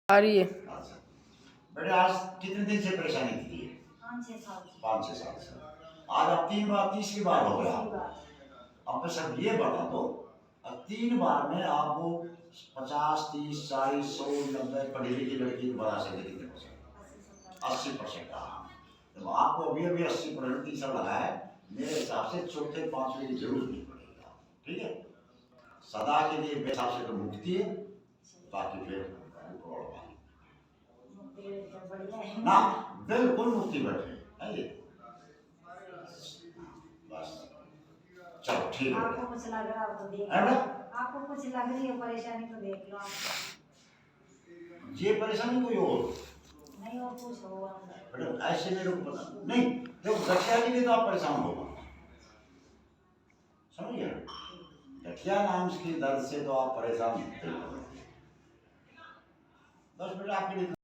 आ रही है। अच्छा बेटे, आज कितने दिन से परेशानी थी? 5-6 साल। 5-6 साल से। आज अब 3 बार, तीसरी बार हो गया आपको। अब तो सब ये बता दो, अब 3 बार में आपको 50, 30, 40, 100, 90 पढ़ी लिखी लड़की बता सकते कितने परसेंट? 80% का। तो आपको अभी अभी 80% तीसरा लगा है, मेरे हिसाब से चौथे पांचवे की जरूरत नहीं पड़ेगी। ठीक है, सदा के लिए मेरे हिसाब से तो मुक्ति है, बाकी फिर ना बिल्कुल मुक्ति बैठे है ये। बस चलो ठीक है। आपको कुछ लग रहा हो तो देख है लो, ना? आपको कुछ लग रही है परेशानी तो देख लो आप। ये परेशानी कोई और नहीं और कुछ होगा बेटा, ऐसे मेरे को पता नहीं। जब गठिया के लिए तो आप परेशान होगा, समझिए ना? गठिया नाम की दर्द से तो आप परेशान होते हो। बस बेटा आपके लिए